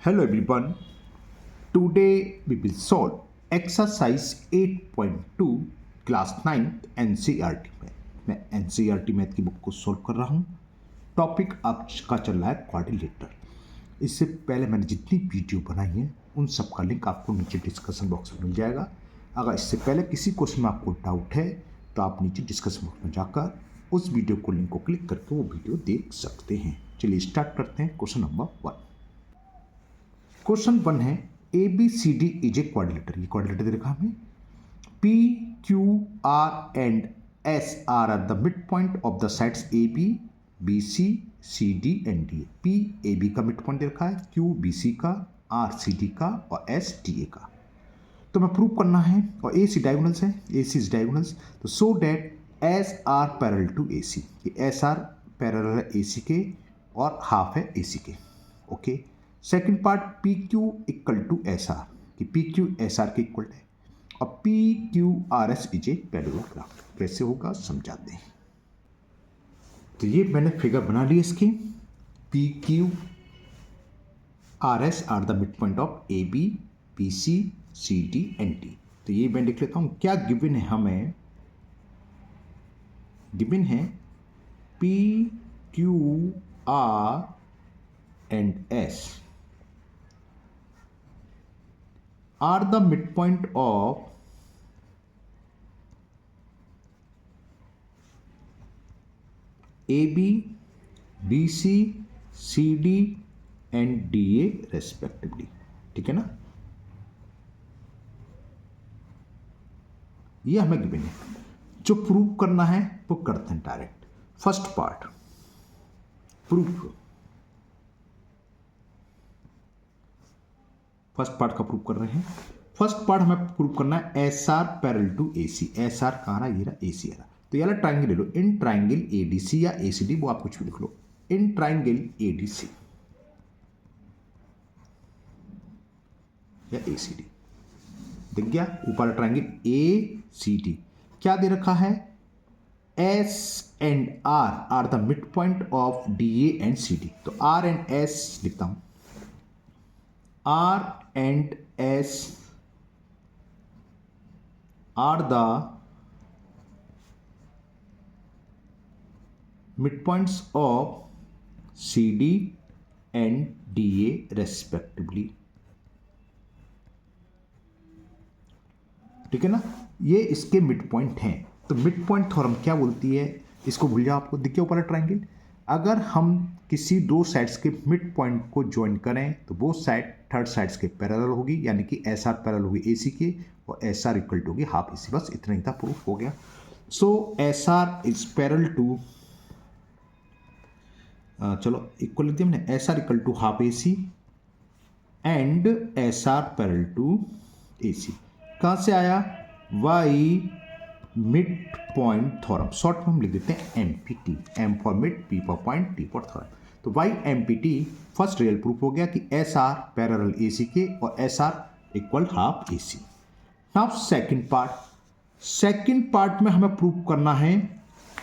Hello everyone. Today we will solve exercise 8.2 class 9th NCERT में। मैं NCERT math की book को solve कर रहा हूँ। टॉपिक आज का चल रहा है क्वाड्रिलेटरल। इससे पहले मैंने जितनी वीडियो बनाई है उन सब का लिंक आपको नीचे डिस्कशन बॉक्स में मिल जाएगा। अगर इससे पहले किसी क्वेश्चन में आपको डाउट है तो आप नीचे डिस्कशन बॉक्स में जाकर उस वीडियो को लिंक को क्लिक करके वो वीडियो देख सकते हैं। चलिए स्टार्ट करते हैं क्वेश्चन नंबर 1। क्वेश्चन 1 है A B C D is a quadrilateral. ये क्वाड्रिलेटर दे रखा हमें। P Q R and S are the mid point of the sides A B B C D and D. P A B का mid point दे रखा है, Q B C का, R C D का और एस डी ए का। तो मैं प्रूव करना है और ए सी डायगोनल्स है, ए सी इज डायगोनल्स। तो so that S R parallel to A C. S R parallel है ए सी के और हाफ है ए सी के। Okay. Second part P Q equal to S R, कि पी क्यू एस आर के इक्वल है और P Q R S is a parallelogram. कैसे होगा समझाते हैं। तो ये मैंने फिगर बना ली इसकी। P Q R S are the mid point of A B B C D and D. तो ये मैं लिख लेता हूँ। क्या गिवन है हमें? गिवन है P Q R and S are the midpoint of AB, BC, CD and DA respectively। ठीक है ना? ये हमें गिवन है। जो प्रूव करना है वो करते हैं direct. First part proof. First part का प्रूव कर रहे हैं। फर्स्ट पार्ट हमें प्रूव करना है S R parallel to A C. S R कहाँ रहा? ये रहा ए सी। तो ये वाला ट्राइंगल ले लो। इन ट्राइंगल ए डी सी या ए सी डी, वो आप कुछ भी लिख लो। इन ट्राइंगल ए डी सी या ए सी डी। दिख गया ऊपर ट्राइंगल ए सी डी। क्या दे रखा है? S and R are the mid point of D A and C D. तो आर एंड एस लिखता हूं। R and S are the midpoints of CD and DA respectively। ठीक है ना? ये इसके मिड पॉइंट हैं। तो मिड पॉइंट थ्योरम क्या बोलती है? इसको भूल जाओ। आपको दिख गया ऊपर ट्राइंगल। अगर हम किसी दो साइड्स के मिड पॉइंट को ज्वाइन करें तो वो साइड थर्ड साइड्स के पैरेलल होगी, यानी कि एस आर पैरेलल होगी ए सी के और एस आर इक्वल टू होगी हाफ ए सी। बस इतना ही था, प्रूफ हो गया। So S R is parallel to, चलो इक्वल लिख दिया हमने। S R equal to half A C and S R parallel to A C. कहाँ से आया? Why mid point theorem. Short में हम लिख देते हैं MPT. M for mid, P for point, T for theorem. तो why empty first real proof हो गया कि S R parallel A C के और S R equal half A C. Now second part. Second part में हमें proof करना है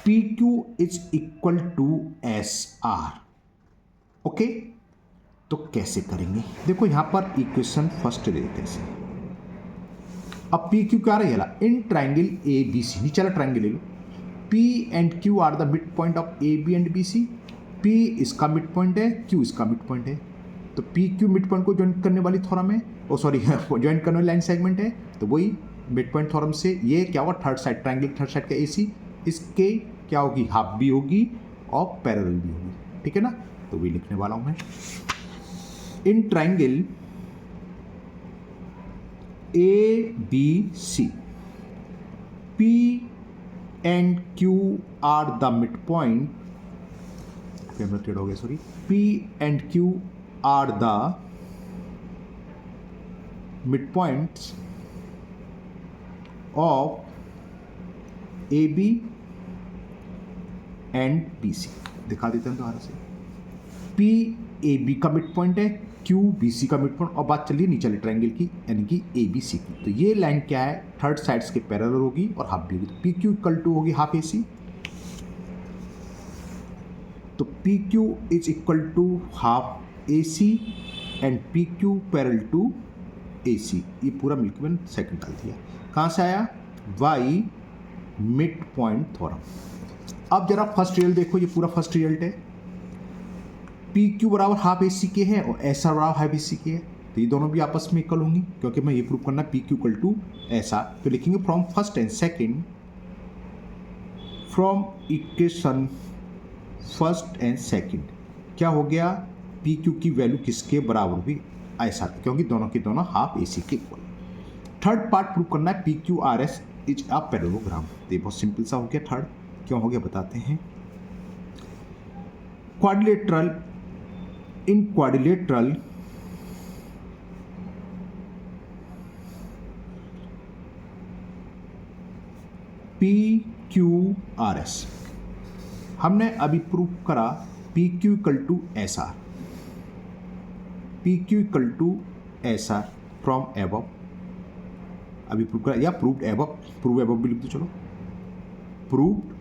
P Q is equal to S R. Okay. तो कैसे करेंगे? देखो यहां पर इक्वेशन फर्स्ट ले लेते हैं। अब पी क्यू क्या रहा है? In triangle A B C. नीचे वाला ट्राइंगल ले लो। P and Q are the mid point of A B and B C. P इसका मिड पॉइंट है, क्यू इसका मिड पॉइंट है। तो पी क्यू मिड पॉइंट को ज्वाइन करने वाली थ्योरम है, ओ सॉरी ज्वाइन करने वाली लाइन सेगमेंट है। तो वही मिड पॉइंट थ्योरम से ये क्या होगा? Third side triangle, third side का ए सी, इसके क्या होगी? हाफ भी होगी और पैरेलल भी होगी। ठीक है ना? तो वही लिखने वाला हूं मैं। In triangle A B C, P and Q are the mid point, टेढ़ हो गया sorry. P and Q are the mid points of A B and B C. दिखा देते हैं दोबारा से। पी ए बी का मिड पॉइंट है, क्यू बी सी का मिड पॉइंट। और बात चलिए नीचे वाले ट्राइंगल की, यानी कि ए बी सी की। तो ये लाइन क्या है? थर्ड साइड्स के पैरेलल होगी और हाफ भी होगी। तो पी क्यू इक्वल टू होगी हाफ ए सी। तो P Q is equal to half A C and P Q parallel to A C, ये पूरा मिलकर मैंने सेकंड डाल दिया। कहाँ से आया? Why mid point theorem. अब जरा फर्स्ट रिजल्ट देखो, ये पूरा फर्स्ट रिजल्ट है। पी क्यू बराबर हाफ ए सी के है और एस आर बराबर हाफ ए सी के है, तो ये दोनों भी आपस में इक्वल होंगी, क्योंकि मैं ये प्रूव करना P Q equal to S R. तो लिखेंगे from first and second, from equation first and second क्या हो गया? पी क्यू की वैल्यू किसके बराबर हुई? एस आर, क्योंकि दोनों के दोनों हाफ ए सी के इक्वल। थर्ड पार्ट प्रूव करना है P Q R S is a parallelogram. तो ये बहुत सिंपल सा हो गया। थर्ड क्यों हो गया बताते हैं। Quadrilateral, in quadrilateral P Q R S, हमने अभी प्रूव करा P Q equal to S R, P Q equal to S R from above, अभी प्रूव करा, या प्रूव्ड एबव, प्रूव एबव भी लिख दो, चलो प्रूव्ड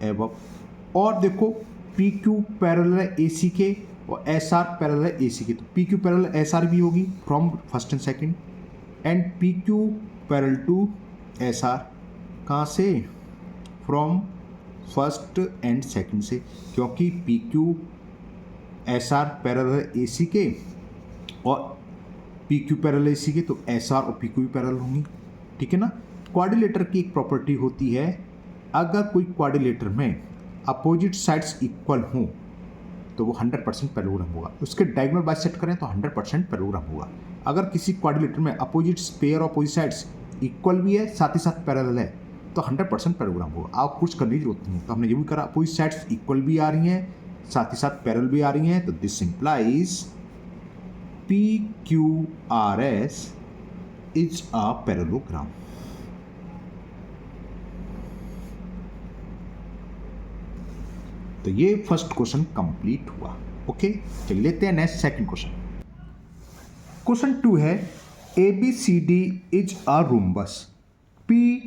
एबव। और देखो पी क्यू पैरेलल है ए सी के और एस आर पैरेलल है ए सी के, तो P Q parallel S R भी होगी from first and second, and P Q parallel to S R कहाँ से? फ्रॉम फर्स्ट एंड सेकेंड से, क्योंकि P Q S R parallel A C के और P Q parallel A C के, तो एस आर और पी क्यू पैरेलल होंगी, ठीक है ना। क्वाड्रिलेटर की एक प्रॉपर्टी होती है, अगर कोई क्वाड्रिलेटर में अपोजिट साइड्स इक्वल हों तो वो 100% पैरेललोग्राम होगा। उसके डायगोनल बाइसेक्ट करें तो 100% पैरेललोग्राम होगा। अगर किसी क्वाड्रिलेटर में opposite pair of opposite sides equal भी है साथ ही साथ पैरेलल है तो 100% पैरेललोग्राम होगा। आप कुछ करने की जरूरत नहीं है। तो हमने ये भी करा, अपोजिट साइड्स इक्वल भी आ रही हैं साथ ही साथ पैरेलल भी आ रही हैं, तो this implies P Q R S is a parallelogram. तो ये फर्स्ट क्वेश्चन कंप्लीट हुआ। ओके, चलिए लेते हैं नेक्स्ट सेकंड क्वेश्चन। क्वेश्चन 2 है A B C D is a rhombus, P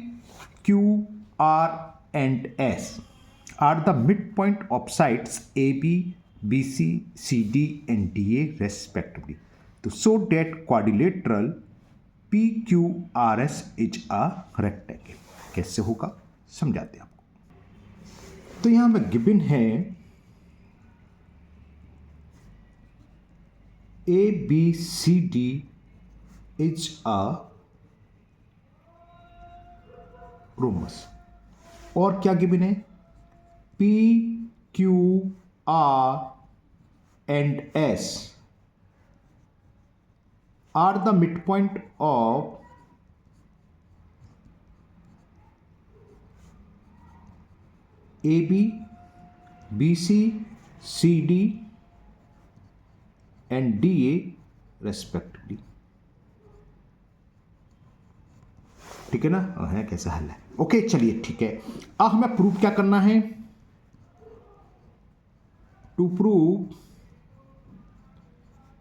Q R and S are the mid point of sides A B B C C D and D A respectively, तो so that quadrilateral P Q R S is a rectangle. कैसे होगा समझाते हैं आपको। तो यहां में given है A B C D is a rhombus, और क्या गिवन है? P Q R and S are the mid point of A B B C C D and D A respectively, ठीक है ना। है कैसा हल है? ओके चलिए ठीक है। अब हमें प्रूव क्या करना है? To prove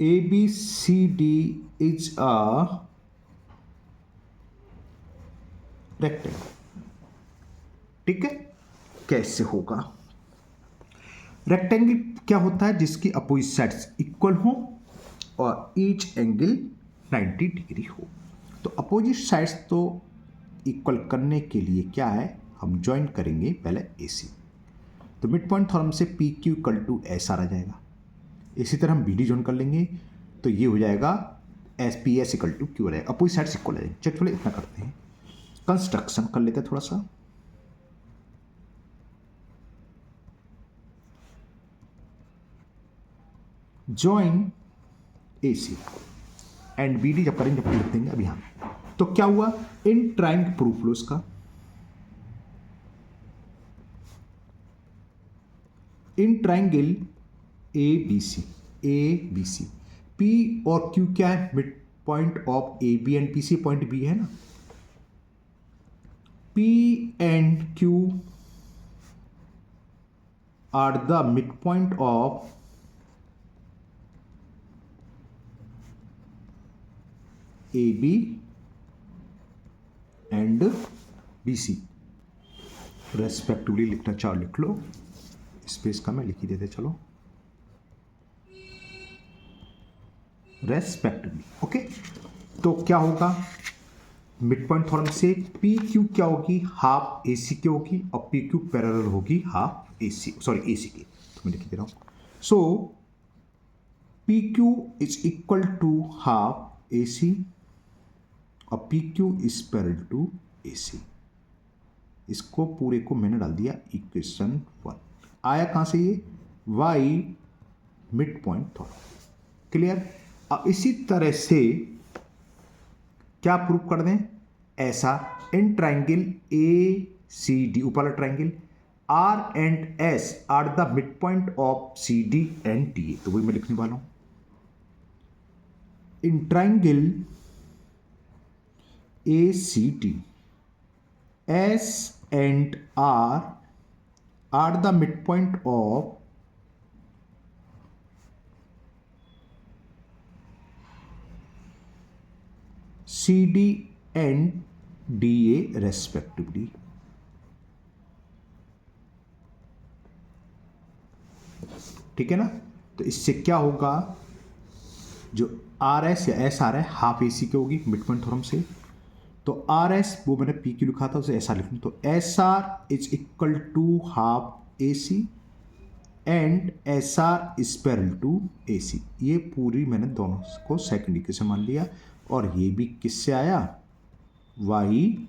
A B C D is a rectangle, ठीक है। कैसे होगा? रेक्टेंगल क्या होता है? जिसकी अपोजिट साइड्स इक्वल हो और ईच एंगल 90 डिग्री हो। तो अपोजिट साइड्स तो इक्वल करने के लिए क्या है, हम ज्वाइन करेंगे पहले ए सी। तो मिड पॉइंट थ्योरम से P Q equal to S R आ जाएगा। इसी तरह हम बी डी ज्वाइन कर लेंगे तो ये हो जाएगा S P S equal to Q आ जाएगा। अपोजिट साइड्स इक्वल आ जाएंगे। चलिए इतना करते हैं, कंस्ट्रक्शन कर लेते हैं थोड़ा सा। Join A C and B D जब करेंगे जब लिख देंगे अभी। हाँ, तो क्या हुआ? इन ट्राइंगल प्रूफ लो इसका। In triangle A B C P और क्यू क्या है? Mid point of A B and P C, point B है ना। P and Q are the mid point of A B and B C respectively. लिखना चाहो लिख लो, space का मैं लिख ही देते चलो। रेस्पेक्टिवली। ओके, तो क्या होगा मिड पॉइंट थ्योरम से पी क्यू क्या होगी, हाफ ए सी की होगी और पी क्यू पैरेलल होगी half A C, sorry A C की, तो मैं लिख दे रहा हूँ। So P Q is equal to half A C और P Q is parallel to A C. इसको पूरे को मैंने डाल दिया इक्वेशन 1। आया कहाँ से ये, why mid point theorem. Clear. अब इसी तरह से क्या प्रूव कर दें, ऐसा इन ट्राइंगल ए सी डी, ऊपर वाला triangle R and S are the mid point of C D and D A, तो वही मैं लिखने वाला हूं। In triangle A C D S and R the mid point of C D and D A respectively. ठीक है ना। तो इससे क्या होगा, जो आर एस या एस आर है हाफ ए सी की होगी मिड पॉइंट थ्योरम से। तो आर एस वो मैंने पी क्यू लिखा था, उसे ऐसा लिख लूँ, तो S R is equal to half A C and S R is parallel to A C. ये पूरी मैंने दोनों को सेकंड इक्वेशन मान लिया और ये भी किससे आया, वाई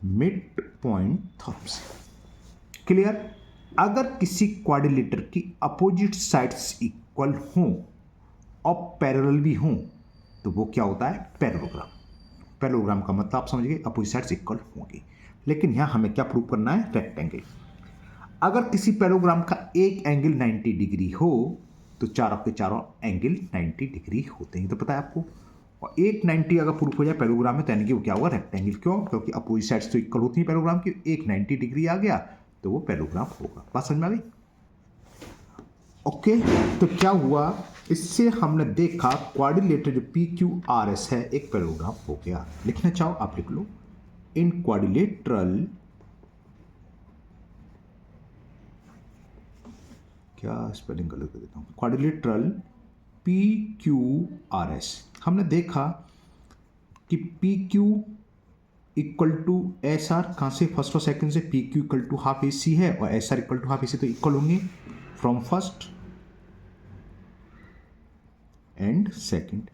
मिड पॉइंट थ्योरम से। क्लियर। अगर किसी क्वाड्रिलेटर की अपोजिट साइड्स इक्वल हों और पैरेलल भी हों तो वो क्या होता है, पैरेललोग्राम। पैरेललोग्राम का मतलब आप समझ गए, अपोजिट साइड्स इक्वल होंगी। लेकिन यहां हमें क्या प्रूव करना है, रेक्टेंगल। अगर किसी पैरेललोग्राम का एक एंगल 90 डिग्री हो तो चारों के चारों एंगल 90 डिग्री होते हैं, तो पता है आपको। और एक 90 अगर प्रूफ हो जाए पैरेललोग्राम में तो यानी कि वो क्या होगा, रेक्टेंगल। क्यों, क्योंकि अपोजिट साइड्स तो इक्वल होती हैं पैरेललोग्राम की। एक 90 डिग्री आ गया तो वो पैरेललोग्राम होगा। बात समझ में आ गई। ओके, तो क्या हुआ, इससे हमने देखा क्वाड्रिलेटर जो पी क्यू आर एस है एक पैरेललोग्राम हो गया। लिखना चाहो आप लिख लो, इन क्वाड्रिलेटरल, क्या स्पेलिंग गलत कर देता हूं, quadrilateral P Q R S. हमने देखा कि P Q equal to S R, कहाँ से, फर्स्ट और सेकंड से। P Q equal to half A C है और S R equal to half A C, तो इक्वल होंगे फ्रॉम फर्स्ट एंड सेकंड।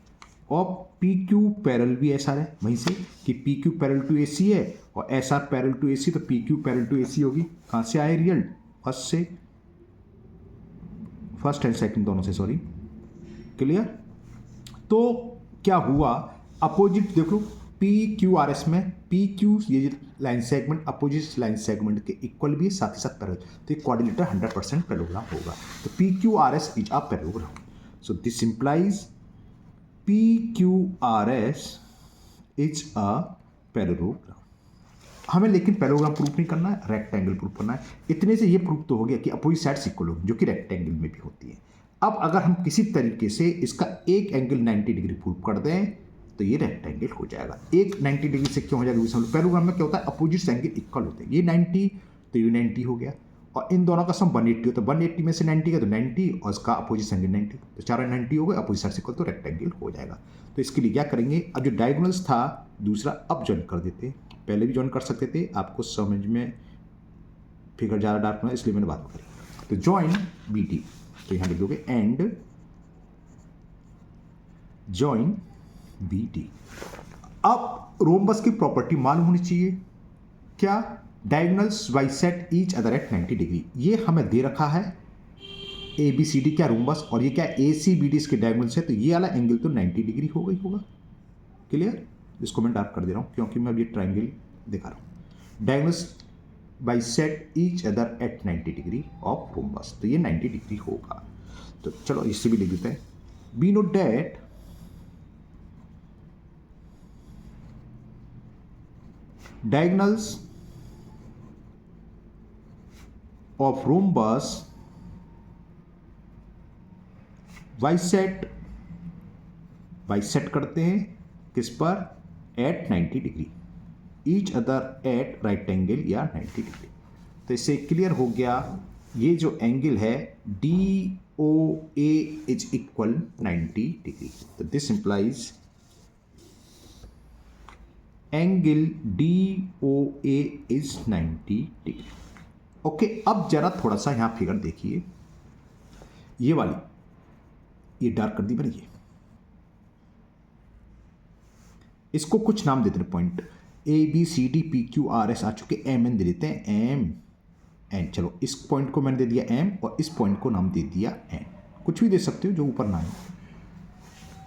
और पी क्यू पैरेलल भी एस आर है, वहीं से कि P Q parallel to A C है और S R parallel to A C, तो P Q parallel to A सी होगी। कहाँ से आए रिजल्ट, फर्स्ट से, फर्स्ट एंड सेकंड दोनों से, सॉरी। क्लियर। तो क्या हुआ, अपोजिट देख लो, पी क्यू आर एस में पी क्यू ये line segment opposite line segment के इक्वल भी है, साथ ही साथ पैरेलल, तो ये क्वाड्रिलेटर 100% पैरेललोग्राम होगा। तो P Q R S is a parallelogram. So this implies P Q R S is a parallelogram. हमें लेकिन पैरेललोग्राम प्रूफ नहीं करना है, रेक्टेंगल प्रूफ करना है। इतने से ये प्रूफ तो हो गया कि अपोजिट साइड्स इक्वल होगी, जो कि रेक्टेंगल में भी होती है। अब अगर हम किसी तरीके से इसका एक एंगल 90 डिग्री प्रूफ कर दें तो ये रेक्टेंगल हो जाएगा। एक 90 डिग्री से क्यों हो जाएगा, पैरेललोग्राम में क्या होता है, अपोजिट एंगल इक्वल होते हैं। ये 90 तो ये 90 हो गया और इन दोनों का सम 180 होता है। 180 में से 90 का तो 90 और इसका अपोजिट एंगल 90, तो चारों 90 हो गए, अपोजिट साइड इक्वल, तो रेक्टेंगल हो जाएगा। तो इसके लिए क्या करेंगे, अब जो डायगोनल्स था दूसरा अब ज्वाइन कर देते, पहले भी ज्वाइन कर सकते थे, आपको समझ में फिगर ज़्यादा डार्क ना इसलिए मैंने बात करी। तो ज्वाइन बी टी, तो यहाँ लिख दोगे एंड ज्वाइन बी टी। अब रोम्बस की प्रॉपर्टी मालूम होनी चाहिए, क्या, diagonals bisect each other eight 90 degree. ये हमें दे रखा है ए बी सी डी क्या रोम्बस, और ये क्या ए सी बी डी इसके डायगोनल्स है, तो ये वाला एंगल तो 90 डिग्री हो गई होगा। क्लियर। इसको मैं डार्क कर दे रहा हूँ क्योंकि मैं अब ये ट्राइंगल दिखा रहा हूँ। Diagonals bisect each other eight 90 degree of rhombus, तो ये 90 डिग्री होगा। तो चलो इससे भी लिख देते हैं, we know that diagonals of rhombus bisect करते हैं किस पर, at 90 degree, each other at right angle या 90 डिग्री। तो इससे क्लियर हो गया ये जो एंगल है D O A is equal 90 degree. तो this implies angle D O A is 90 degree. Okay, अब जरा थोड़ा सा यहां फिगर देखिए, ये वाली, ये डार्क कर दी मैंने, ये इसको कुछ नाम देते हैं, point A B C D P Q R S आ चुके, एम एन दे देते हैं, एम एन। चलो इस पॉइंट को मैंने दे दिया एम और इस पॉइंट को नाम दे दिया एन, कुछ भी दे सकते हो जो ऊपर ना है।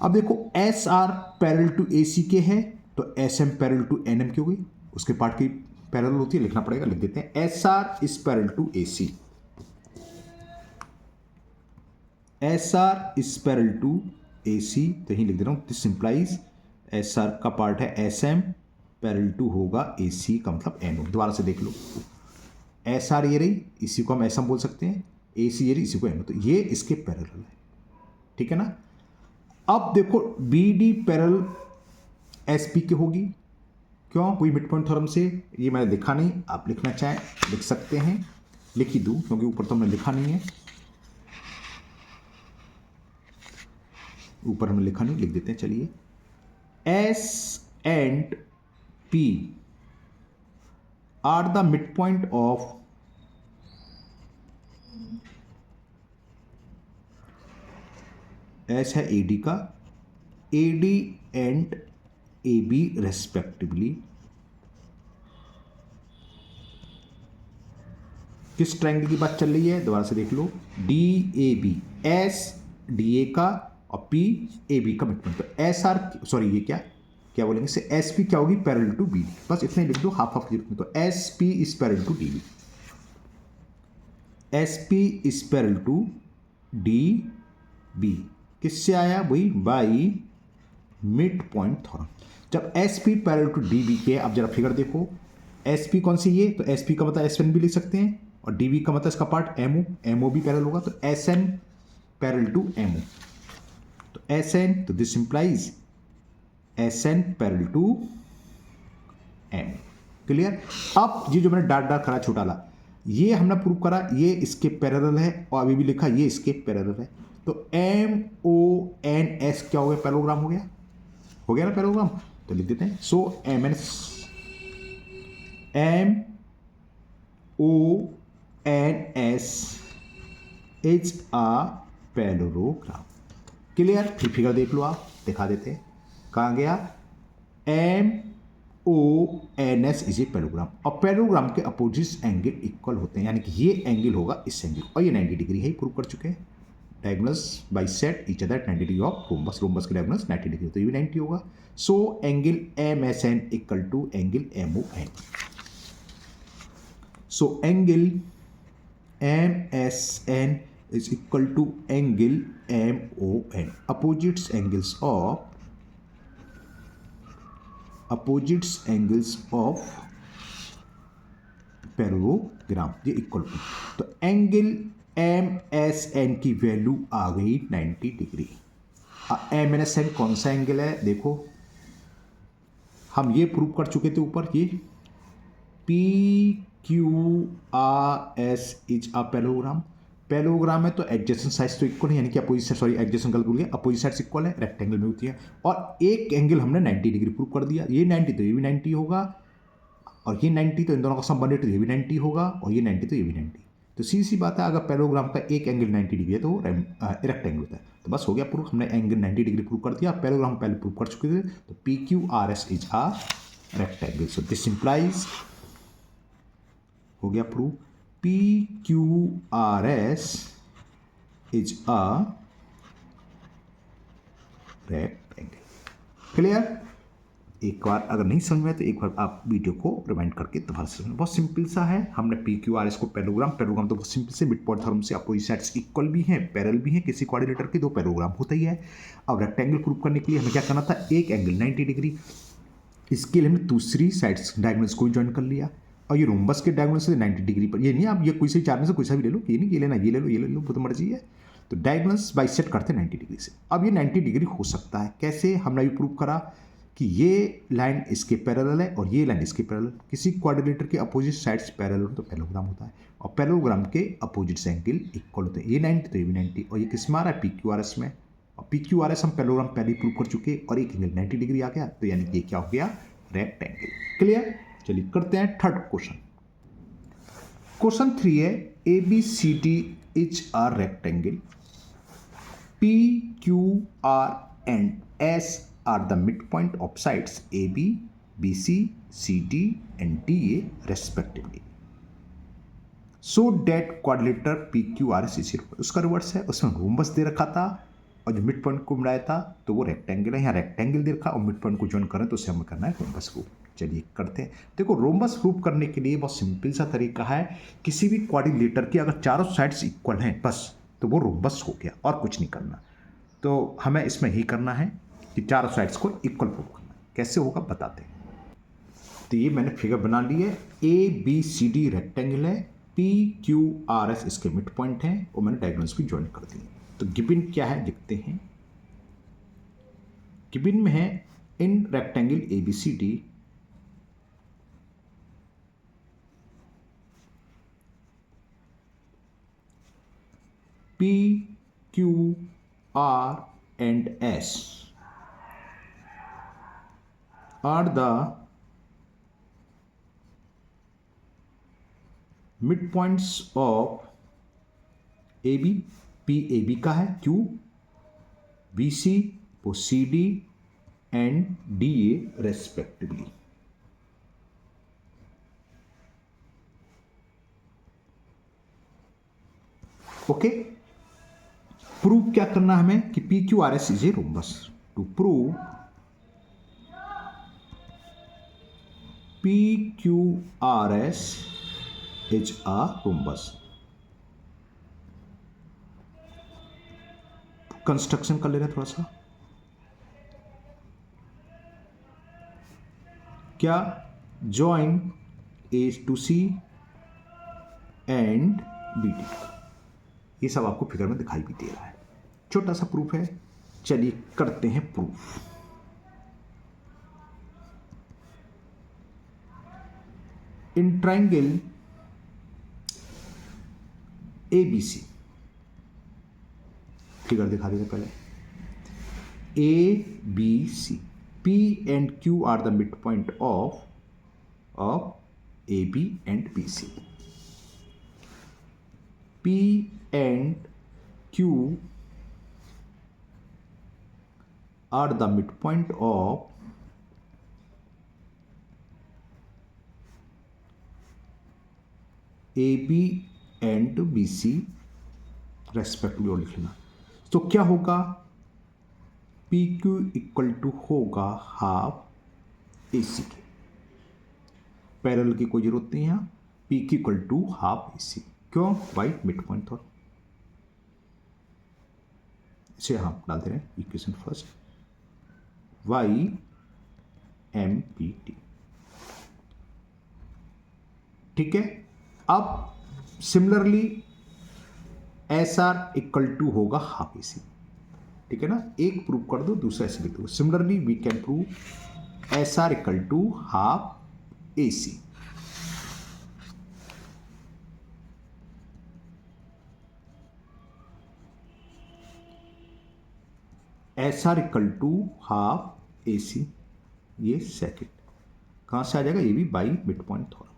अब देखो S R parallel to A C के है, तो S M parallel to N M की हो गई, उसके पार्ट की पैरेलल होती है, लिखना पड़ेगा, लिख देते हैं S R is parallel to A C, S R is parallel to A C, तो यही लिख दे रहा हूं, दिस इंप्लाइज एस आर का पार्ट है एस एम, पैरेलल टू होगा ए सी का मतलब एन ओ। दोबारा से देख लो, एस आर ये रही, इसी को हम एस एम बोल सकते हैं, ए सी ये रही, इसी को एन ओ, तो ये इसके पैरेलल है, ठीक है ना। अब देखो B D parallel S P की होगी, क्यों, कोई मिड पॉइंट थ्योरम से, ये मैंने लिखा नहीं, आप लिखना चाहें लिख सकते हैं, लिख ही दूं क्योंकि ऊपर तो हमने लिखा नहीं है, ऊपर हमने लिखा नहीं, लिख देते हैं, चलिए S and P R the mid point of S है ए डी का, A D and A B respectively, किस ट्रायंगल की बात चल रही है, दोबारा से देख लो, D A B, S D A का और पी ए बी का मिड पॉइंट, तो एस आर, सॉरी ये क्या बोलेंगे से, एस पी क्या होगी, पैरेलल टू बी डी, बस इतना ही लिख दो, हाफ हाफ लिख दो, तो S P is parallel to D B, S P is parallel to D B, किससे आया, वही बाई मिड पॉइंट थ्योरम। जब S P parallel to D B के, अब जरा फिगर देखो, एस पी कौन सी, ये तो एस पी का मतलब एस एन भी लिख सकते हैं, और डी बी का मतलब इसका part M O, M O भी पैरेलल होगा, तो S N parallel to M O, तो एस एन, तो this implies S N parallel to M, clear. अब ये जो मैंने डार्क डार्क करा छोटा ला, ये हमने प्रूव करा ये इसके पैरेलल है, और अभी भी लिखा ये इसके पैरेलल है, तो एम ओ एन एस क्या हो गया, पैरेललोग्राम हो गया ना पैरेललोग्राम, तो लिख देते हैं, so M N M O N S is a parallelogram, clear. फिर फिगर देख लो, आप दिखा देते हैं, कहाँ गया, M O N S is a parallelogram, और पैरेललोग्राम के अपोजिट एंगल इक्वल होते हैं, यानी कि ये एंगल होगा इस एंगल, और ये 90 डिग्री है, प्रूव कर चुके हैं, diagonals bisect each other 90 degree of rhombus, rhombus के डायगोनल्स 90 डिग्री, तो ये भी 90 होगा, so angle M S N equal to angle M O N, so angle M S N is equal to angle MON, opposites angles of parallelogram, ये equal to, तो angle MSN की value आ गई 90 degree. MSN कौन सा angle है, देखो हम ये प्रूव कर चुके थे ऊपर, ये PQRS is a parallelogram, parallelogram है तो एडजेसेंट साइड्स तो इक्वल है, यानी कि अपोजिट, सॉरी एडजेसेंट गलत बोल गया, अपोजिट साइड्स इक्वल है, रेक्टेंगल में होती है, और एक एंगल हमने 90 डिग्री प्रूव कर दिया, ये 90 तो ये भी 90 होगा, और ये 90 तो इन दोनों का सम बने तो ये भी 90 होगा, और ये 90 तो ये भी 90, तो सीधी सी बात है, अगर पैरेललोग्राम का एक एंगल 90 डिग्री है तो रेक्टेंगल होता है, तो बस हो गया प्रूफ, हमने एंगल 90 डिग्री प्रूव कर दिया, पैरेललोग्राम पहले प्रूव कर चुके थे, तो PQRS is a rectangle, so this implies, हो गया proof, PQRS is a rectangle, clear. एक बार अगर नहीं समझ में तो एक बार आप वीडियो को रिवाइंड करके दोबारा से समझ, बहुत सिंपल सा है, हमने PQRS को पैरेललोग्राम तो बहुत सिंपल से, मिड पॉइंट थ्योरम से अपोजिट साइड्स इक्वल भी हैं, पैरेलल भी हैं, किसी कोऑर्डिनेटर के दो पैरेललोग्राम होता ही है। अब रेक्टेंगल प्रूव करने के लिए हमें क्या करना था, एक एंगल 90 डिग्री, इसके लिए हमने दूसरी साइड्स डायगोनल्स को ज्वाइन कर लिया, और ये रोम्बस के डायगोनल से 90 डिग्री पर, ये नहीं आप ये कोई से चार में से कोई सा भी ले लो, ये नहीं ये लेना, ये ले लो, वो तो मर्जी है, तो डायगोनल्स बाइसेक्ट करते हैं 90 डिग्री से। अब ये 90 डिग्री हो सकता है कैसे, हमने अभी प्रूव करा कि ये लाइन इसके पैरेलल है और ये लाइन इसके पैरेलल। किसी क्वाड्रिलेटर के अपोजिट साइड्स पैरेलल हो तो पैरेललोग्राम होता है, और पैरेललोग्राम के अपोजिट एंगल इक्वल होते हैं। ये 90 तो ये भी 90, और ये किस में आ रहा है, PQRS में। और PQRS हम पैरेललोग्राम पहले ही प्रूव कर चुके, और एक एंगल 90 डिग्री आ गया, तो यानी कि ये क्या हो गया, रेक्टेंगल। क्लियर। चलिए करते हैं थर्ड क्वेश्चन। क्वेश्चन 3 है ABCD is a rectangle, PQR and S are the midpoint of sides AB, BC, CD and DA respectively. So that quadrilateral PQRS is equal, उसका रिवर्स है, उसमें रोम्बस दे रखा था और जो मिड पॉइंट को मिलाया था तो वो रेक्टेंगल है। यहाँ रेक्टेंगल दे रखा और मिड पॉइंट को ज्वाइन करें तो उसे हमें करना है रोम्बस को। चलिए करते हैं। देखो रोम्बस प्रूव करने के लिए बहुत सिंपल सा तरीका है, किसी भी क्वाड्रिलेटर की अगर चारों साइड्स इक्वल हैं बस तो वो रोम्बस हो गया, और कुछ नहीं करना। तो हमें इसमें ही करना है कि चारों साइड्स को इक्वल प्रूव करना है। कैसे होगा बताते हैं। तो ये मैंने फिगर बना ली है, ABCD रेक्टेंगल है, PQRS इसके मिड पॉइंट हैं, और मैंने डायगोनल्स भी ज्वाइन कर दिए। तो गिवन क्या है लिखते हैं। गिवन में है in rectangle ABCD PQR and S are the midpoints of AB, P AB का है, Q BC वो CD and DA respectively। Okay, prove क्या करना है हमें कि PQRS is a rhombus. To prove PQRS is a rhombus, construction कर ले रहे हैं थोड़ा सा। क्या, join A to C and BD, ये सब आपको फिगर में दिखाई भी दे रहा है। छोटा सा प्रूफ है, चलिए करते हैं proof. In triangle ABC, figure दिखा देते पहले, ABC, P and Q are the midpoint of AB and BC। P and Q are the midpoint of AB and BC respectively, और लिख लेना। तो क्या होगा, PQ इक्वल टू होगा हाफ AC के, पैरेलल की कोई जरूरत नहीं है, PQ equal to half AC। क्यों, वाई मिड पॉइंट था। इसे हम डाल दे रहे हैं इक्वेशन फर्स्ट, वाई MPT। ठीक है, अब सिमिलरली SR इक्वल टू होगा हाफ AC। ठीक है ना, एक प्रूव कर दो दूसरा ऐसे लिख दो। Similarly we can prove SR equal to half AC। SR equal to half AC, ये सेकेंड कहाँ से आ जाएगा, ये भी बाई मिड पॉइंट थोड़ा।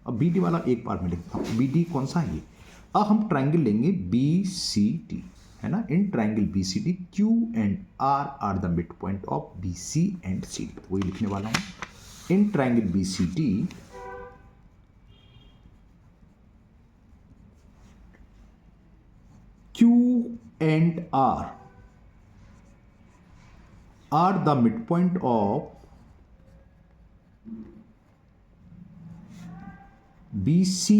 अब BD वाला एक बार में लिखता हूँ, BD कौन सा है ये। अब हम ट्राइंगल लेंगे BCD, है ना। In triangle BCD Q and R are the mid point of BC and CD, तो वही लिखने वाला हूँ। इन triangle BCD Q and R are the midpoint of BC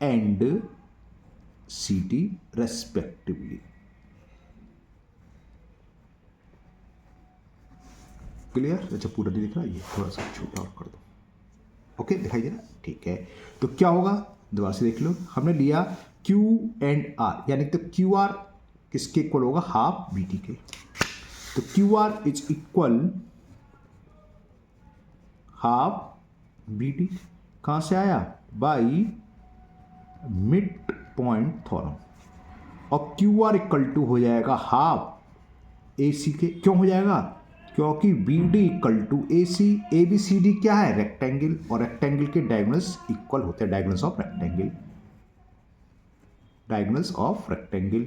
and CD respectively। Clear. अच्छा पूरा नहीं दिख रहा, ये थोड़ा सा छोटा और कर दो। ओके, दिखाई दे रहा, ठीक है। तो क्या होगा, दोबारा से देख लो, हमने लिया Q एंड R, यानी तो QR किसके इक्वल होगा, हाफ BD के। तो QR is equal half B D कहाँ से आया, बाई मिड पॉइंट थॉरम, और क्यू आर इक्वल टू हो जाएगा हाफ ए सी के। क्यों हो जाएगा, क्योंकि B D equal to A C, A B C D क्या है, रेक्टेंगल, और रेक्टेंगल के डायगोनल्स इक्वल होते हैं, diagonals of rectangle, diagonals of rectangle,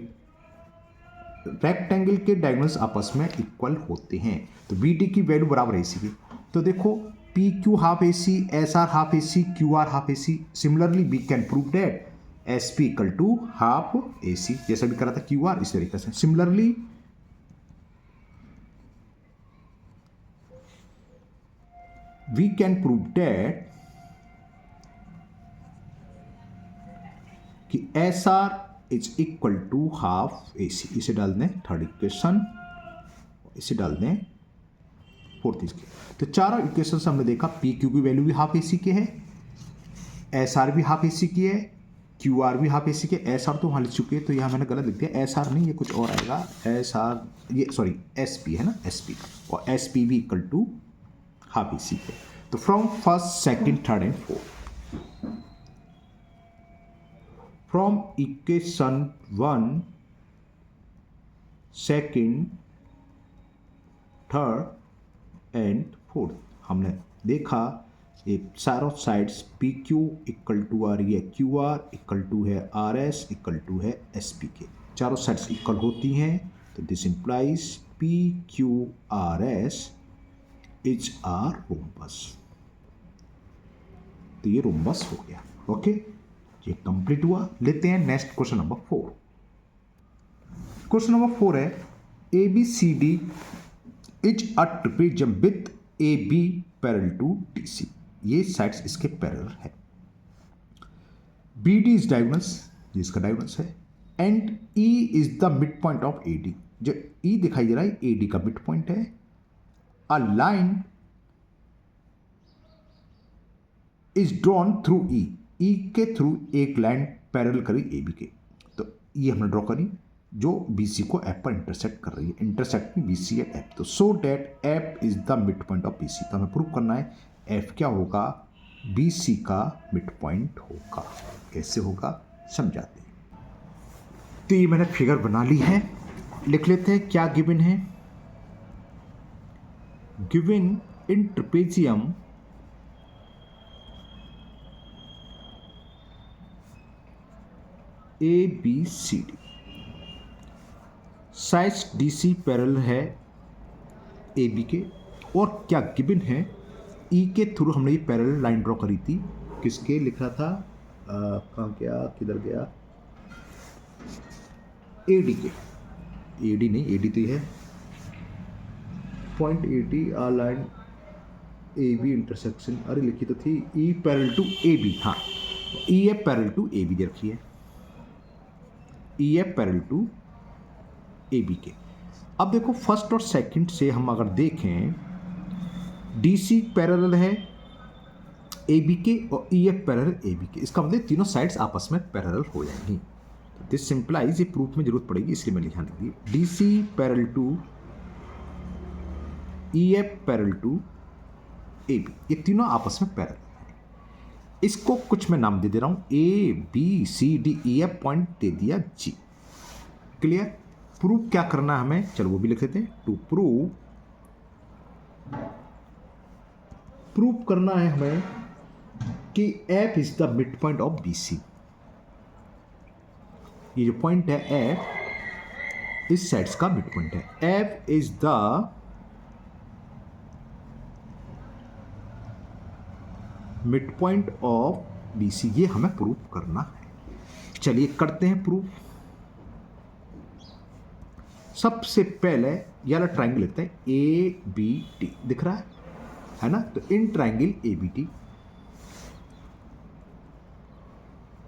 rectangle के डायगोनल्स आपस में इक्वल होते हैं। तो बी डी की वैल्यू बराबर है ए सी की। तो देखो P Q half A C, S R half A C, Q R half A C. Similarly we can prove that S P equal to half A C, जैसा भी करा था क्यू आर, इस तरीके से। Similarly we can prove that कि S R is equal to half A C. इसे डाल दें थर्ड इक्वेशन, इसे डाल दें फोर्थ इसके। तो चारों इक्वेशन से हमने देखा पी क्यू की वैल्यू भी हाफ ए सी के है, एस आर भी हाफ ए सी की है, क्यू आर भी हाफ ए सी के। एस आर तो वहाँ लिख चुके हैं, तो यहाँ मैंने गलत लिख दिया, एस आर नहीं, ये कुछ और आएगा, एस आर, ये सॉरी एस पी है ना, एस पी, और एस पी भी equal to half A C के। तो from first, second, third and fourth, from equation 1, second, third and fourth, हमने देखा ये चारों sides P Q equal to आ रही है क्यू आर, इक्वल टू है आर एस, इक्वल टू है एस पी के। चारों साइड्स इक्वल होती हैं, तो this implies P Q R S is are rhombus. तो ये रोम्बस हो गया। ओके, ये कंप्लीट हुआ। लेते हैं next question number 4। Question number 4 है A B C D is a trapezium with A B parallel to D C. ये साइड्स इसके पैरेलल है। बी डी इज डायगोनल्स, ये इसका डायगोनल्स है, and E is the mid point of A D. जो E दिखाई दे रहा है ए डी का मिड पॉइंट है। A line is drawn through E, E के थ्रू एक लाइन पैरेलल करी ए बी के। तो ये हमने ड्रॉ करी जो बी सी को एफ पर इंटरसेक्ट कर रही है, intersect B C at F. तो so that F is the mid point of B C. तो हमें प्रूव करना है एफ क्या होगा, बी सी का मिड पॉइंट होगा। कैसे होगा समझाते हैं। तो ये मैंने फिगर बना ली है, लिख लेते हैं क्या गिवन है। Given in trapezium A B C D, sides D C parallel है ए बी के, और क्या गिवन है ई के थ्रू हमने ये पैरेलल लाइन ड्रॉ करी थी। किसके लिख रहा था, कहाँ गया, किधर गया, ए डी के, ए डी नहीं, ए डी तो ये है point A D, a line A B intersection, अरे लिखी तो थी E parallel to A B. हाँ, E F parallel to A B दे रखी है, E F parallel to A B के। अब देखो फर्स्ट और सेकंड से हम अगर देखें, डी सी पैरेलल है ए बी के और E F parallel A B के। इसका मतलब तीनों साइड्स आपस में पैरेलल हो जाएंगी। दिस सिंप्लाइज, ये प्रूफ में जरूरत पड़ेगी इसलिए मैंने ध्यान दी। D C parallel to E F parallel to A B, ये तीनों आपस में पैरेलल है। इसको कुछ मैं नाम दे रहा हूं, A B C D E F point दे दिया जी। क्लियर। प्रूफ क्या करना है हमें, चलो वो भी लिख लेते हैं। टू प्रूफ करना है हमें कि F is the mid point of B C. ये जो पॉइंट है एफ, इस साइड्स का मिड पॉइंट है। F is the mid point of B C, ये हमें प्रूफ करना है। चलिए करते हैं प्रूफ। सबसे पहले ये वाला ट्राइंगल लेते हैं, ए बी टी दिख रहा है ना। तो in triangle A B T,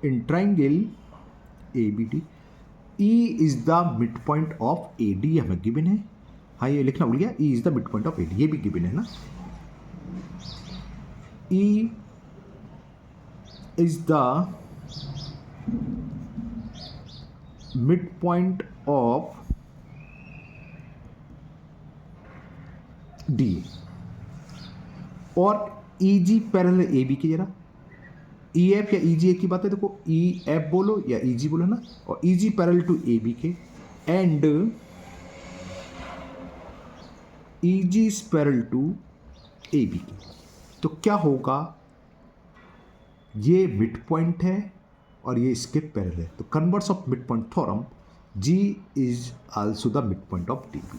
in triangle A B T, E is the mid point of A D हमें गिवन है। हाँ ये लिखना भूल गया, E is the mid point of A D, ये भी गिवन है ना। E is the mid point of D, और E G parallel A B के, जरा ई एफ या ई जी एक ही बात है, देखो ई एफ बोलो या ई जी बोलो ना, और E G parallel to A B के and E G is parallel to A B के, तो क्या होगा, ये मिड पॉइंट है और ये इसके पैरेलल है, तो converse of mid point theorem G is also the mid point of D B,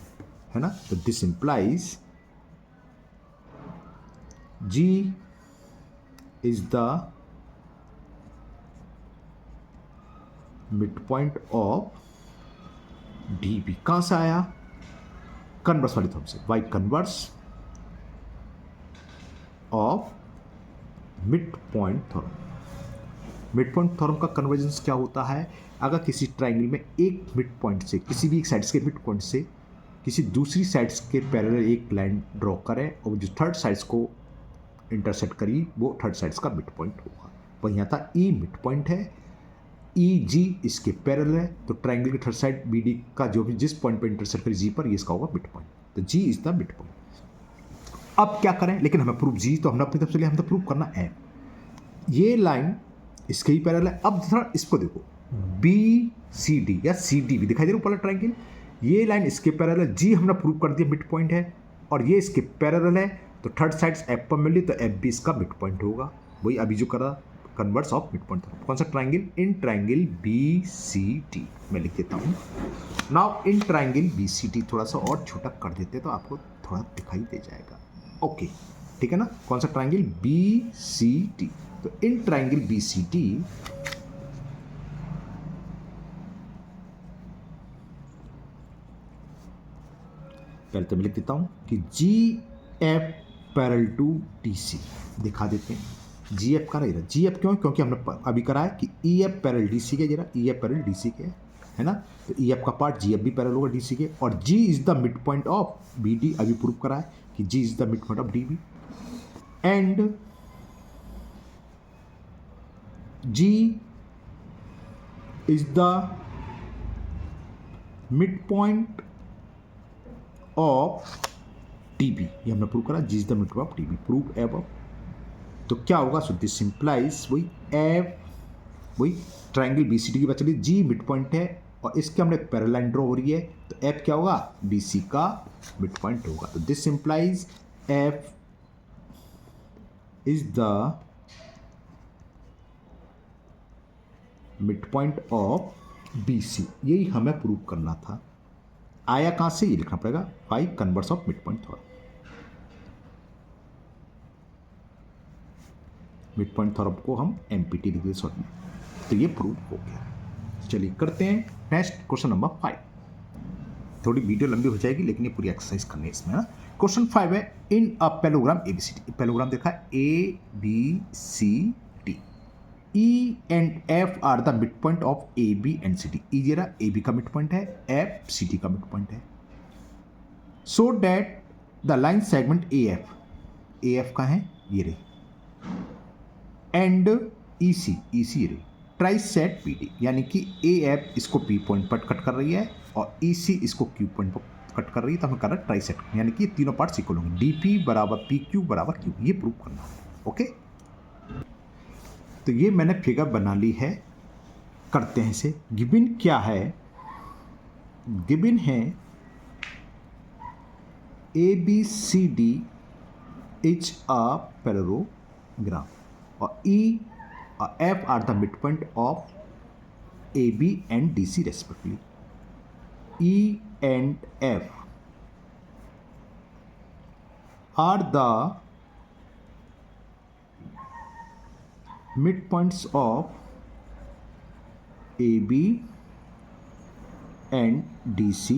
है ना। तो this implies G is the mid point of D B. कहां से आया, कन्वर्स वाली थ्योरम से, by converse of mid point theorem. Mid point theorem का convergence क्या होता है, अगर किसी ट्राइंगल में एक मिड पॉइंट से, किसी भी एक साइड्स के मिड पॉइंट से किसी दूसरी साइड्स के पैरेलल एक लाइन ड्रॉ करें और जो थर्ड साइड्स को इंटरसेक्ट करी वो थर्ड साइड्स का मिड पॉइंट होगा। वही यहाँ था ई मिड पॉइंट है, ई जी इसके पैरेलल है, तो ट्राइंगल की थर्ड साइड बी डी का जो भी जिस पॉइंट पर इंटरसेक्ट करी जी पर, ये इसका होगा मिड पॉइंट, तो जी इज द मिड पॉइंट। अब क्या करें, लेकिन हमें प्रूफ जी तो हमने अपनी तरफ से लिया, हमें तो प्रूफ करना है ये लाइन इसके ही पैरेलल है। अब थोड़ा इसको देखो, बी सी डी या सी डी भी दिखाई दे रहा ऊपर ट्राइंगल, ये लाइन इसके पैरेलल है, जी हमने प्रूव कर दिया मिड पॉइंट है, और ये इसके पैरेलल है, तो थर्ड साइड्स एफ पर मिली तो एफ भी इसका मिड पॉइंट होगा। वही अभी जो करा कन्वर्स ऑफ मिड पॉइंट, कौन सा triangle, in triangle B C D, मैं लिख देता हूँ now in triangle B C D, थोड़ा सा और छोटा कर देते तो आपको थोड़ा दिखाई दे जाएगा। ओके ठीक है ना, कौन सा ट्राइंगल, बी सी डी। तो in triangle B C D पहले तो मैं लिख देता हूं कि G F parallel to D C दिखा देते हैं। जी एफ का रहेगा, जी एफ क्यों, क्योंकि हमने अभी करा है कि E F parallel D C के, जरा E F parallel D C के है ना, तो ई एफ का पार्ट जी एफ भी पैरेलल होगा डी सी के, और G is the mid point of B D, अभी प्रूव करा है कि G is the mid point of D B, and G is the mid point of T B, ये हमने प्रूव करा, G is the mid point of T B, prove एब। तो क्या होगा, सो दिस इंप्लाइज वही एफ, वही triangle B C D की बात चलिए, जी मिड पॉइंट है और इसके हमने पैरेलल लाइन ड्रॉ हो रही है, तो एफ क्या होगा, बी सी का मिड पॉइंट होगा। तो this implies F is the mid point of B C, यही हमें प्रूव करना था। आया कहां से, ये लिखना पड़ेगा by converse of mid point theorem. Mid point theorem को हम एमपीटी लिख देते शॉर्ट में, तो ये प्रूव हो गया। चलिए करते हैं नेक्स्ट क्वेश्चन नंबर 5। थोड़ी वीडियो लंबी हो जाएगी लेकिन ये पूरी एक्सरसाइज करनी है इसमें ना। क्वेश्चन 5 है, in a parallelogram A B C D, parallelogram देखा है A B C D, E and F are the mid point of A B and C D. E जरा ए बी का मिड पॉइंट है, F C D का mid point है, so that the line segment A F का है ये रही, and E सी रे ट्राइसेट पी डी, यानी कि ए एफ इसको पी पॉइंट पर कट कर रही है और ई सी इसको क्यू पॉइंट पर कट कर रही है, तो हमें कर रहा है ट्राइसेट, यानी कि ये तीनों पार्ट्स इक्वल होंगे, डी पी बराबर पी क्यू बराबर क्यू, ये प्रूव करना है। ओके, तो ये मैंने फिगर बना ली है, करते हैं इसे। गिवन क्या है, गिवन है A B C D is a parallelogram और E F are the mid point of A B and D C respectively. E and F are the midpoints of AB and DC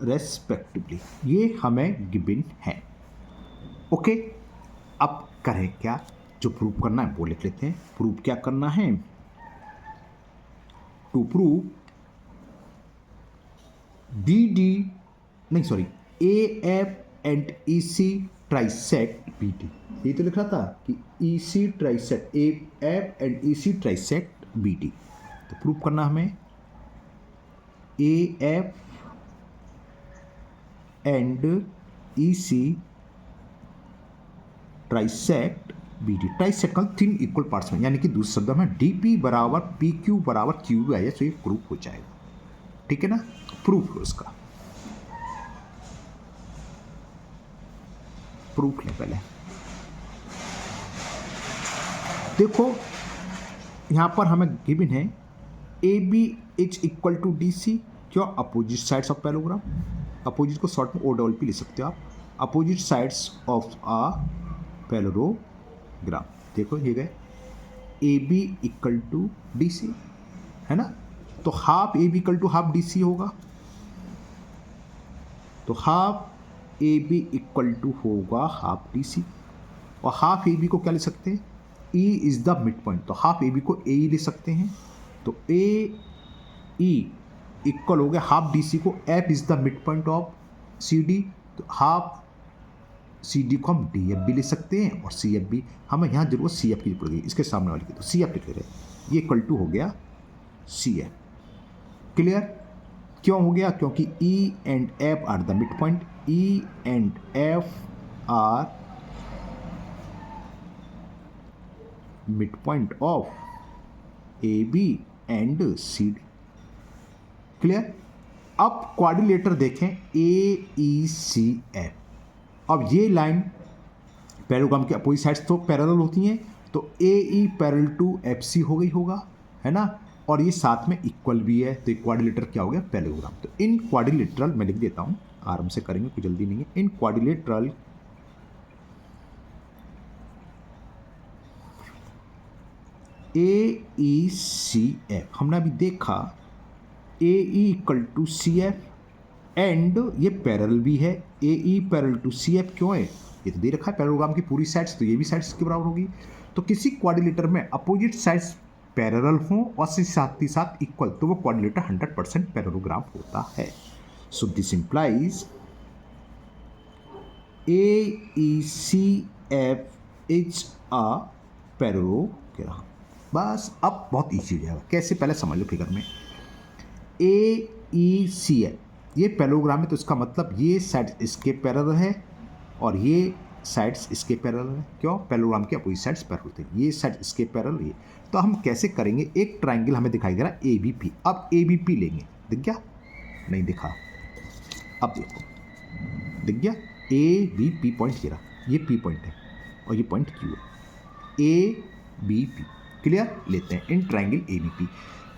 respectively, ये हमें given है। Okay, अब करें क्या, जो prove करना है वो लिख लेते हैं। प्रूव क्या करना है, टू प्रूव बी डी नहीं sorry A F and E C trisect B D, ये तो लिख रहा था कि E C trisect A F and E C trisect B D. तो प्रूव करना हमें A F and E C trisect B D, trisect का 3 इक्वल पार्ट्स में, यानी कि दूसरे शब्द में डी पी बराबर पी क्यू बराबर क्यू बी आया तो ये प्रूफ हो जाएगा। ठीक है ना, प्रूफ लो इसका, प्रूफ ले पहले। देखो यहां पर हमें गिवन है A B is equal to D C, क्यों, opposite sides of parallelogram. Opposite को शॉर्ट में ओ डबल पी लिख सकते हो आप, opposite sides of a parallelogram. देखो ये गए A B equal to D C, है ना, तो half A B equal to half D C होगा, तो half A B equal to होगा हाफ डी सी, और हाफ ए बी को क्या ले सकते हैं, ई इज द मिड पॉइंट, तो हाफ ए बी को ए ही ले सकते हैं, तो ए ई इक्वल हो गया हाफ डी सी को F is the mid point of C D, तो हाफ सी डी को हम डी एफ भी ले सकते हैं, और सी एफ भी, हमें यहाँ जरूरत सी एफ की पड़ेगी इसके सामने वाली की, तो सी एफ लिख रहे हैं, ये इक्वल टू हो गया सी एफ। क्लियर, क्यों हो गया, क्योंकि E and F are the mid point, E and F are mid point of A B and C D. Clear, अब क्वाड्रिलेटर देखें ए ई सी एफ, अब ये लाइन पैरेललोग्राम के अपोजिट साइड्स तो पैरेलल होती हैं, तो A E parallel to F C हो गई होगा, है ना, और ये साथ में इक्वल भी है, तो क्वाड्रिलेटर क्या हो गया, पैरेललोग्राम। तो इन क्वाड्रिलेटरल मैं लिख देता हूँ, आराम से करेंगे, कोई जल्दी नहीं है। इन quadrilateral A E C F, हमने अभी देखा A E equal to C F, and ये पैरेलल भी है, A E parallel to C F, क्यों है, ये तो दे रखा है पैरेललोग्राम की पूरी साइड्स, तो ये भी साइड्स के बराबर होगी। तो किसी क्वाड्रिलेटर में अपोजिट साइड्स पैरेलल हों और साथ ही साथ इक्वल, तो वो क्वाड्रिलेटर 100% पैरेललोग्राम होता है। So this implies A E C F is a parallelogram. बस अब बहुत ईजी हो जाएगा, कैसे, पहले समझ लो फिगर में, ए ई सी एफ ये पैरेललोग्राम है, तो इसका मतलब ये साइड इसके पैरेलल है और ये साइड्स इसके पैरेलल है, क्यों, पैरेललोग्राम के अपोजिट साइड्स पैरेलल होते हैं, ये साइड इसके पैरेलल, ये, तो हम कैसे करेंगे, एक ट्राइंगल हमें दिखाई दे रहा है ए बी पी, अब ए बी पी लेंगे, दिख गया, नहीं दिखा, अब देखो दिख गया, ए बी पी पॉइंट ये रहा, ये पी पॉइंट है और ये पॉइंट क्यू है, ए बी पी। क्लियर, लेते हैं in triangle A B P,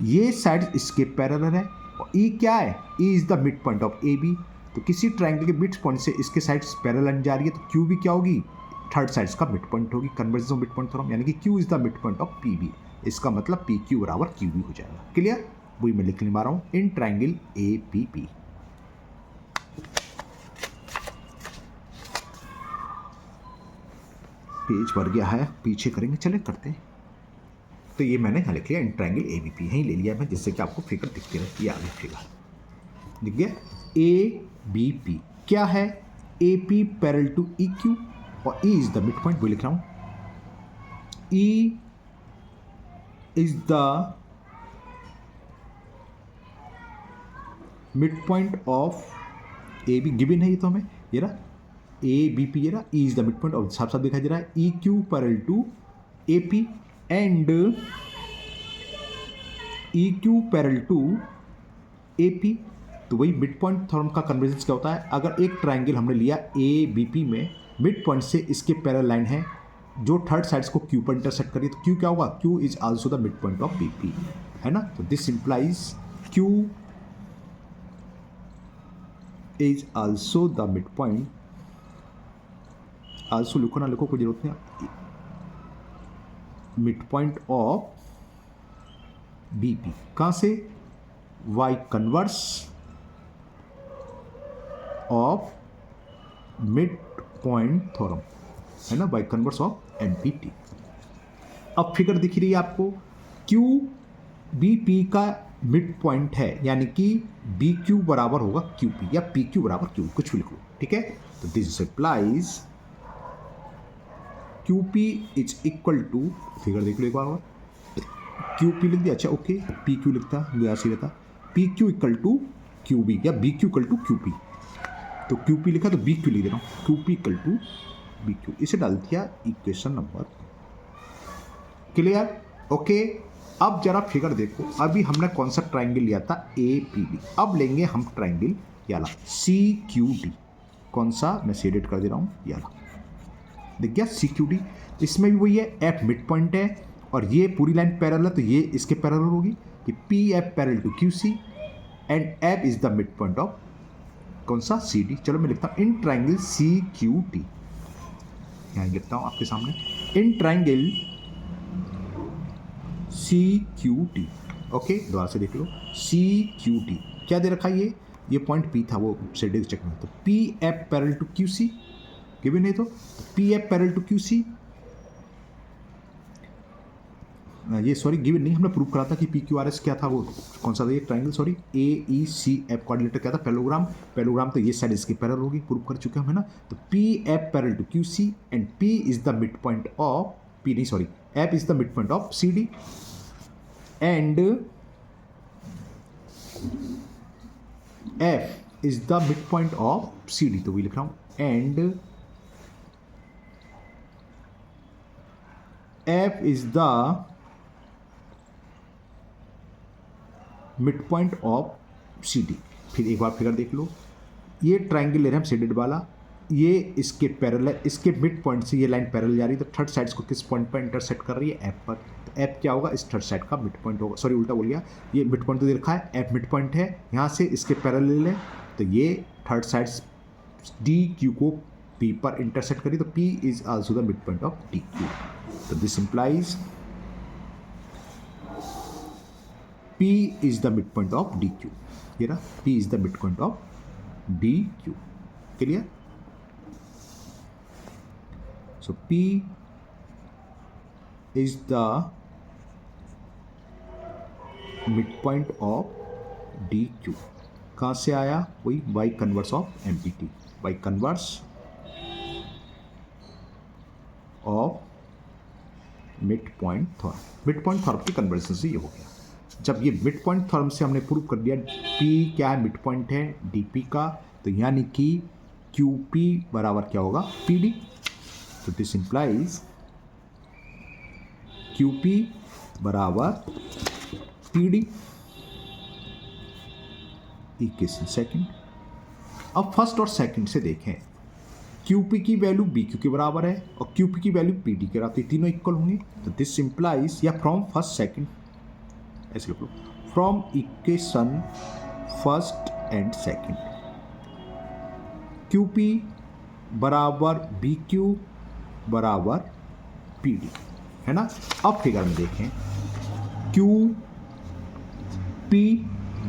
ये साइड इसके पैरेलल है, और ई क्या है, E is the mid point of A B, तो किसी ट्राइंगल के मिड पॉइंट से इसके साइड्स पैरेलल जा रही है, तो क्यू भी क्या होगी, थर्ड साइड्स का मिड पॉइंट होगी, convergence of mid point theorem, यानी कि Q is the mid point of P B, इसका मतलब पी क्यू बराबर क्यू बी हो जाएगा। क्लियर, वही मैं लिखने मार रहा हूँ, इन triangle A P P. Page भर गया है, पीछे करेंगे, चले करते हैं। तो ये मैंने यहाँ लिख लिया in triangle A B P, यहीं ले लिया मैं, जिससे कि आपको फिगर दिखती रहे, ये आगे फिगर दिख गया। ए बी पी क्या है, A P parallel to E Q, और E is the mid point, वो लिख रहा हूँ, E is the mid point of A B, given है ये तो हमें, ये रहा ए बी पी, ये रहा E is the mid point of, साफ साफ दिखाई दे रहा है, E Q parallel to A P and E Q parallel to A P, तो वही मिड पॉइंट थ्योरम का कन्वर्जेंस क्या होता है, अगर एक ट्राइंगल हमने लिया ए बी पी में, मिड पॉइंट से इसके पैरेलल लाइन है जो थर्ड साइड्स को क्यू पर इंटरसेक्ट करिए, तो क्यू क्या होगा, Q is also the mid point of B P, है ना, तो this implies Q is also the mid point, also लिखो ना लिखो कोई जरूरत नहीं, mid point of B P, कहाँ से, by converse of mid point theorem, है ना, by converse of M P T. अब फिगर दिख रही है आपको, क्यू बी पी का मिड पॉइंट है, यानी कि बी क्यू बराबर होगा क्यू पी, या पी क्यू बराबर क्यू, कुछ भी लिख लो, ठीक है, तो this implies Q P is equal to, figure देख लो एक बार और, क्यू पी लिख दिया, अच्छा ओके, पी क्यू लिखता, ऐसे रहता, P Q equal to Q B, या B Q equal to Q P, तो क्यू पी लिखा तो बी क्यू लिख दे रहा हूँ, Q P equal to B Q, इसे डाल दिया इक्वेशन नंबर। क्लियर? ओके। अब जरा फिगर देखो, अभी हमने कौन सा ट्राइंगल लिया था, ए पी डी। अब लेंगे हम ट्राइंगल ये वाला सी क्यू डी। कौन सा, मैं शेडेड कर दे रहा हूँ, ये वाला देख गया सी क्यू डी। इसमें भी वही है, एफ मिड पॉइंट है और ये पूरी लाइन पैरेलल है, तो ये इसके पैरेलल होगी कि P F parallel to Q C and F is the mid point of कौन सा, सी डी। चलो मैं लिखता हूँ इन ट्राइंगल सी क्यू डी, यहाँ लिखता हूँ आपके सामने, इन triangle C Q T. Okay, दोबारा से देख लो, सी क्यू टी क्या दे रखा है, ये पॉइंट पी था, वो शेडेड चेक में, तो P F parallel to Q C given है, तो P F parallel to Q C, ये सॉरी गिवन नहीं, हमने प्रूव करा था कि पी क्यू आर एस क्या था, वो कौन सा था ये ट्राइंगल, सॉरी ए ई सी एफ कोऑर्डिनेटर क्या था, पैरेललोग्राम, तो ये साइड इसके पैरेलल होगी, प्रूव कर चुके हम है ना। तो P F parallel to Q C and P is the mid point of P नहीं sorry F is the mid point of C D and F is the mid point of C D, तो वही लिख रहा हूं, and F is the mid point of C D. फिर एक बार figure देख लो, ये ट्राइंगल ले रहे हैं हम शेडेड वाला, ये इसके पैरेलल है, इसके मिड पॉइंट से ये लाइन पैरेलल जा रही है, तो थर्ड साइड्स को किस पॉइंट पर इंटरसेक्ट कर रही है, एफ पर, तो एफ क्या होगा, इस थर्ड साइड का मिड पॉइंट होगा, सॉरी उल्टा बोल गया, ये मिड पॉइंट तो दे रखा है, एफ मिड पॉइंट है, यहाँ से इसके पैरेलल है, तो ये थर्ड साइड्स डी क्यू को पी पर इंटरसेक्ट करी, तो P is also the mid point of D Q, तो this implies P is the midpoint of DQ. ये ना P is the midpoint of DQ. Clear? So P is the midpoint of DQ. कहाँ से आया, वही y converse of MPT, y converse of midpoint theorem. midpoint theorem की conversion से ये हो गया। जब ये मिड पॉइंट थ्योरम से हमने प्रूव कर दिया P क्या है, मिड पॉइंट है DP का, तो यानी कि QP बराबर क्या होगा, PD, तो दिस इंप्लाइज QP बराबर PD। इक्वेशन सेकंड, अब फर्स्ट और सेकंड से देखें, QP की वैल्यू BQ के बराबर है और QP की वैल्यू PD के बराबर, तो तीनों इक्वल होंगे, तो दिस इंप्लाइज, या फ्रॉम फर्स्ट सेकंड ऐसे लिख लो, from equation first and second QP बराबर BQ बराबर PD है ना। अब फिगर में देखें, QP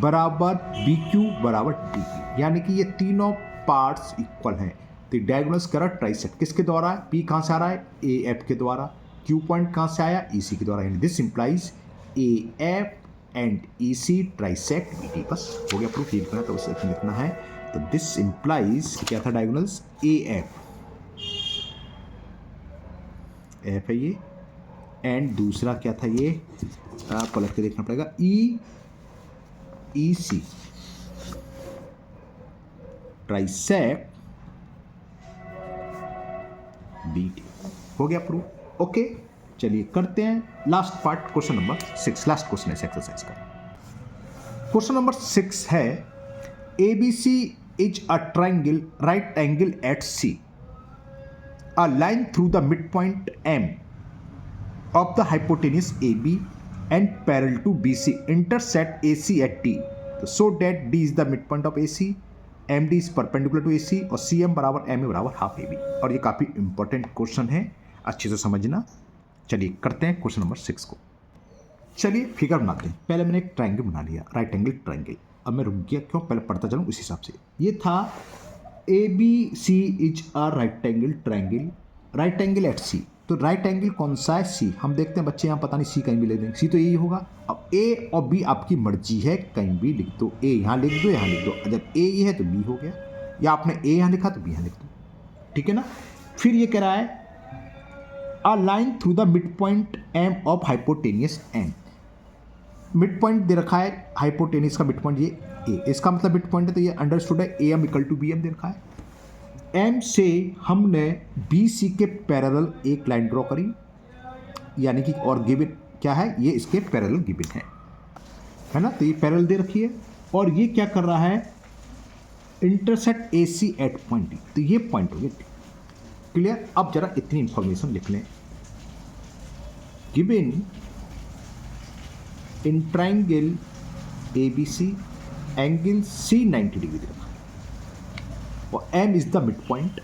बराबर BQ बराबर DP, यानी कि ये तीनों पार्ट्स इक्वल हैं, तो डायगोनल्स करा ट्राइसेक्ट किसके द्वारा है, P कहाँ से आ रहा है, AF के द्वारा, Q पॉइंट कहाँ से आया, EC के द्वारा, यानी this implies AF and EC trisect BD। बस हो गया प्रूफ, लिखना तो उसे लिखना है, तो दिस इंप्लाइज क्या था डायगोनल्स, AF F है ये, एंड दूसरा क्या था ये, पलट के देखना पड़ेगा, EC ट्राइसेक्ट BD। हो गया प्रूफ। ओके, चलिए करते हैं last part, question number 6, last question है इस एक्सरसाइज का। क्वेश्चन नंबर 6 है, ABC is a triangle right angle at C, a line through the mid point M of the hypotenuse AB and parallel to BC intersect AC at D, so that D is the mid point of AC, MD is perpendicular to AC और CM बराबर MA बराबर half AB। और ये काफ़ी important question है, अच्छे से समझना। चलिए करते हैं क्वेश्चन नंबर 6 को। चलिए फिगर बनाते हैं। पहले मैंने एक ट्राइंगल बना लिया, राइट एंगल ट्राइंगल। अब मैं रुक गया, क्यों, पहले पढ़ता चलूँ उस हिसाब से। ये था ABC is a right angle triangle, right angle at C, तो राइट एंगल कौन सा है, C। हम देखते हैं बच्चे यहाँ पता नहीं C कहीं भी लिख देंगे, C तो यही होगा। अब A और B आपकी मर्जी है, कहीं भी लिख दो, A यहाँ लिख दो, यहाँ लिख दो, जब A ये है तो B हो गया, या आपने A यहाँ लिखा तो B यहाँ लिख दो, ठीक है ना। फिर ये कह रहा है a line through the midpoint M of hypotenuse M, mid point दे रखा है, हाइपोटेनियस का मिड पॉइंट ये ए, इसका मतलब मिड पॉइंट है, तो ये अंडरस्टूड है A M equal to B M दे रखा है। एम से हमने बी सी के पैरेलल एक लाइन ड्रॉ करी, यानी कि और गिवन क्या है, ये इसके पैरेलल गिवन है ना, तो ये पैरेलल दे रखी है और ये क्या कर रहा है, intersect A C at point D, तो ये पॉइंट हो गया। क्लियर। अब जरा इतनी इंफॉर्मेशन लिख लें, given in triangle A B C angle C 90 degree दे रखा है और M is the mid point,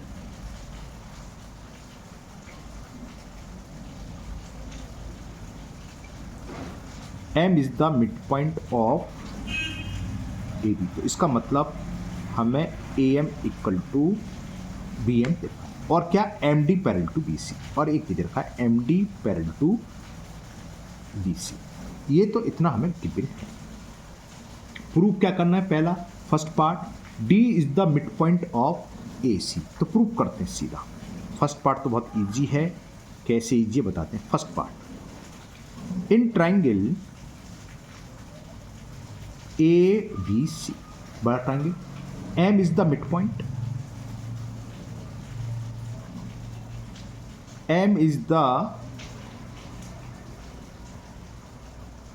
M is the mid point of A B. तो इसका मतलब हमें A M equal to B M दे रखा है और क्या, M D parallel to B C, और एक दे रखा है M D parallel to B C. ये तो इतना हमें गिवन है। प्रूफ क्या करना है, पहला first part, D is the mid point of A C, तो प्रूफ करते हैं सीधा। फर्स्ट पार्ट तो बहुत इजी है, कैसे इजी बताते हैं। First part, in triangle A B C, बड़ा triangle, M is the mid point, M is the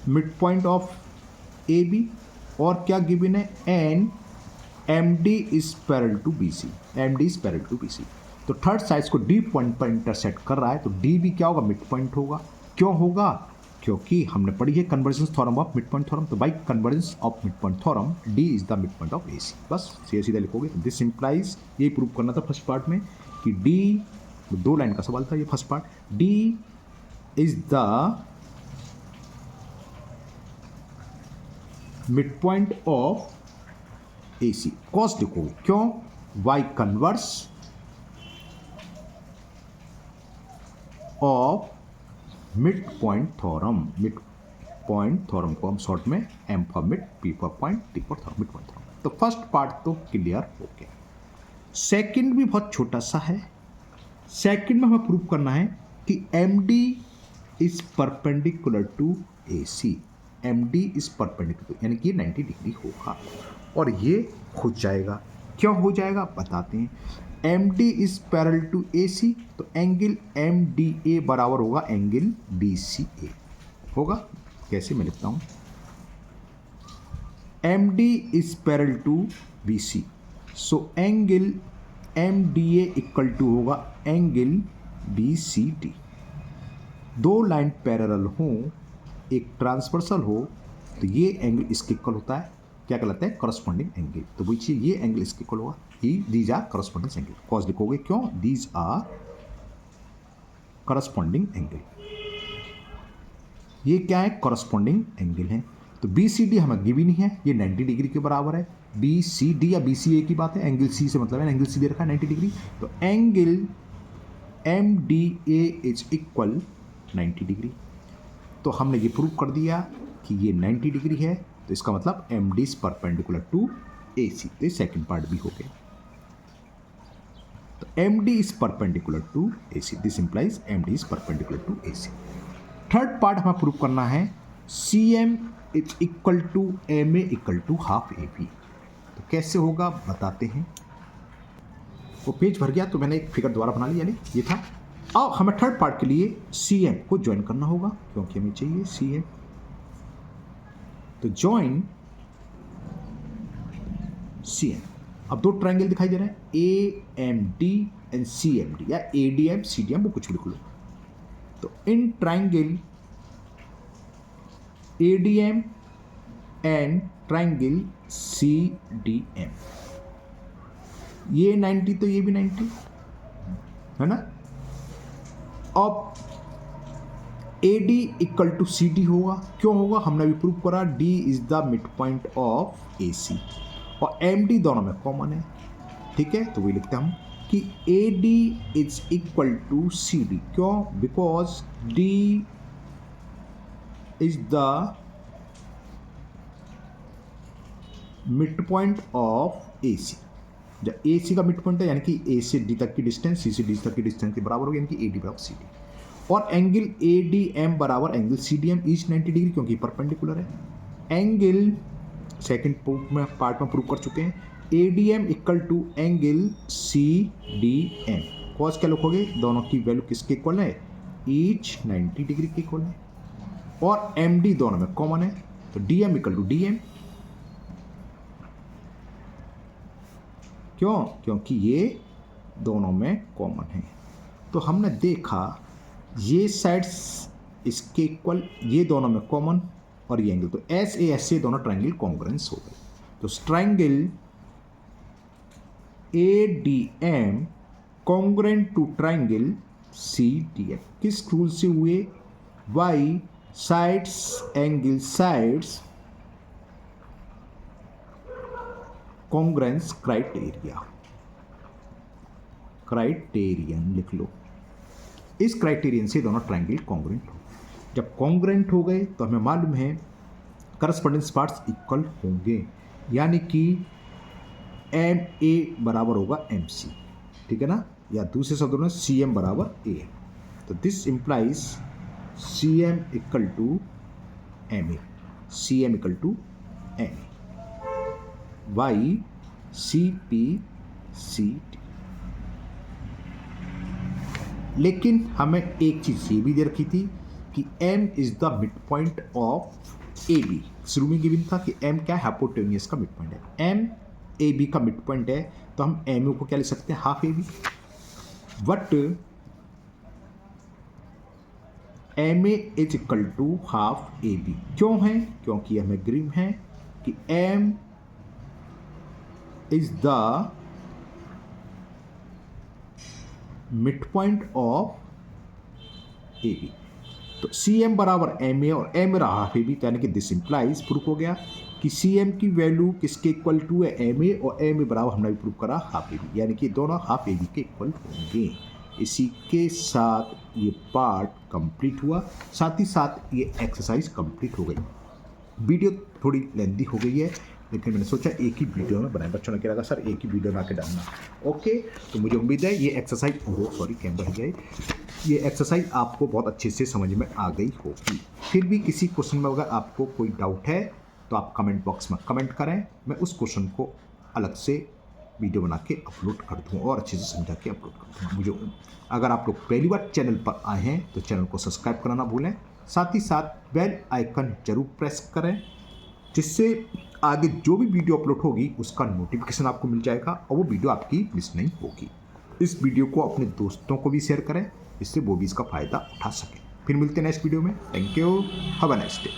mid point of A B, और क्या गिवन है, and M D is parallel to B C, M D is parallel to B C. तो third side को D point पर intersect कर रहा है, तो डी भी क्या होगा, मिड पॉइंट होगा। क्यों होगा, क्योंकि हमने पढ़ी है convergence theorem of mid point theorem, तो by convergence of mid point theorem D is the mid point of A C. बस सीधा सीधा लिखोगे। दिस इंप्लाइज, ये प्रूव करना था फर्स्ट पार्ट में कि डी, दो लाइन का सवाल था ये first part, D is the mid point of A C. Cause लिखोगे, क्यों, by converse of mid point theorem, mid point theorem को हम शॉर्ट में M for mid, P for point, T for theorem, mid point theorem. तो first part तो clear हो गया। Second भी बहुत छोटा सा है। सेकंड में हमें प्रूव करना है कि M D is perpendicular to A C, M D is perpendicular, यानी कि 90 डिग्री होगा और ये हो जाएगा। क्यों हो जाएगा बताते हैं। M D is parallel to A C, तो एंगल एम डी ए बराबर होगा एंगल बी सी ए होगा। कैसे, मैं लिखता हूं, M D is parallel to B C, so angle M D A equal to होगा एंगल बी सी डी। दो लाइन पैरेलल हो, एक ट्रांसवर्सल हो, तो ये एंगल इसके इक्वल होता है, क्या कहलाता है, करस्पॉन्डिंग एंगल। तो पूछिए ये एंगल इसके इक्वल होगा, these are corresponding angle. Cause लिखोगे, क्यों, दीज आर करस्पॉन्डिंग एंगल, ये क्या है, करस्पॉन्डिंग एंगल है। तो बी सी डी हमें गिवन ही है, ये 90 डिग्री के बराबर है। बी सी डी या बी सी ए की बात है, एंगल सी से मतलब है, एंगल सी दे रखा है 90 डिग्री, तो angle M D A is equal 90 degree. तो हमने ये प्रूव कर दिया कि ये 90 डिग्री है, तो इसका मतलब M D is perpendicular to A C. तो सेकेंड पार्ट भी हो गया। तो M D is perpendicular to A C, this implies M D is perpendicular to A C. Third part हमें प्रूव करना है C M is equal to M A equal to half A B. तो कैसे होगा बताते हैं। वो page भर गया तो मैंने एक फिगर दोबारा बना लिया, यानी ये था। अब हमें थर्ड पार्ट के लिए सी एम को ज्वाइन करना होगा, क्योंकि हमें चाहिए सी एम। तो ज्वाइन सी एम। अब दो ट्राइंगल दिखाई दे रहे हैं, A M D and C M D, या A D M C D M, वो कुछ भी लिख लो। तो in triangle A D M and triangle C D M, ये 90 तो ये भी 90 है ना। अब A D equal to C D होगा, क्यों होगा, हमने अभी प्रूव करा, D is the mid point of A C, और एम डी दोनों में कॉमन है, ठीक है। तो वही लिखते हैं हम कि A D is equal to C D, क्यों, because D is the mid point of A C. जब ए सी का मिड पॉइंट है, यानी कि ए से डी तक की डिस्टेंस सी से डी तक की डिस्टेंस के बराबर होगी, यानी कि ए डी बराबर सी डी। और एंगल ए डी एम बराबर angle C D M is 90 degree, क्योंकि परपेंडिकुलर है। एंगल सेकेंड पार्ट में प्रूव कर चुके हैं। ADM equal to angle CDM। Cause क्या लिखोगे, दोनों की वैल्यू किसके इक्वल है, ईच 90 डिग्री के इक्वल है, और MD दोनों में कॉमन है, तो DM इक्वल टू DM। क्यों, क्योंकि ये दोनों में कॉमन है। तो हमने देखा ये साइड्स इसके इक्वल, ये दोनों में कॉमन, और ये एंगल, तो SAS से दोनों ट्रायंगल कॉन्ग्रुएंस हो गए। तो triangle ADM congruent to triangle CDM किस रूल से हुए, Y sides angle sides congruence criteria, criterion लिख लो। इस क्राइटेरियन से दोनों ट्रायंगल कॉन्ग्रुएंट हो। जब कॉन्ग्रुएंट हो गए तो हमें मालूम है करस्पॉन्डेंस पार्ट्स इक्वल होंगे, यानी कि MA बराबर होगा MC, ठीक है ना, या दूसरे शब्दों में CM बराबर AM। तो this implies CM equal to MA, CM equal to MA, Y CP CD। लेकिन हमें एक चीज़ ये भी दे रखी थी कि M is the mid point of AB। शुरू में गिवन था कि M क्या है, हाइपोटेन्यूस का मिड पॉइंट है। M AB का मिड पॉइंट है, तो हम MO को क्या लिख सकते हैं, half AB। But MA is equal to half AB क्यों है, क्योंकि हमें गिवन है कि M is the mid point of AB। तो CM बराबर MA और M रहा हाफ AB, तो यानी कि दिस इंप्लाइज प्रूफ हो गया कि CM की वैल्यू किसके इक्वल टू है, MA, और MA बराबर हमने भी प्रूफ करा हाफ AB, यानी कि दोनों हाफ AB के इक्वल होंगे। इसी के साथ ये पार्ट कंप्लीट हुआ, साथ ही साथ ये एक्सरसाइज कंप्लीट हो गई। वीडियो थोड़ी लेंदी हो गई है, लेकिन मैंने सोचा एक ही वीडियो में बनाए। बच्चों ने कहा सर एक ही वीडियो बना के डालना, ओके। तो मुझे उम्मीद है ये एक्सरसाइज, सॉरी कैमरा गए, ये एक्सरसाइज आपको बहुत अच्छे से समझ में आ गई होगी। फिर भी किसी क्वेश्चन में अगर आपको कोई डाउट है तो आप कमेंट बॉक्स में कमेंट करें, मैं उस क्वेश्चन को अलग से वीडियो बना के अपलोड कर दूँ और अच्छे से समझा के अपलोड कर दूँगा। मुझे अगर आप लोग पहली बार चैनल पर आए हैं तो चैनल को सब्सक्राइब करना भूलें, साथ ही साथ बेल आइकन जरूर प्रेस करें, जिससे आगे जो भी वीडियो अपलोड होगी उसका नोटिफिकेशन आपको मिल जाएगा और वो वीडियो आपकी मिस नहीं होगी। इस वीडियो को अपने दोस्तों को भी शेयर करें, इससे वो भी इसका फ़ायदा उठा सकें। फिर मिलते हैं नेक्स्ट वीडियो में। Thank you, have a nice day.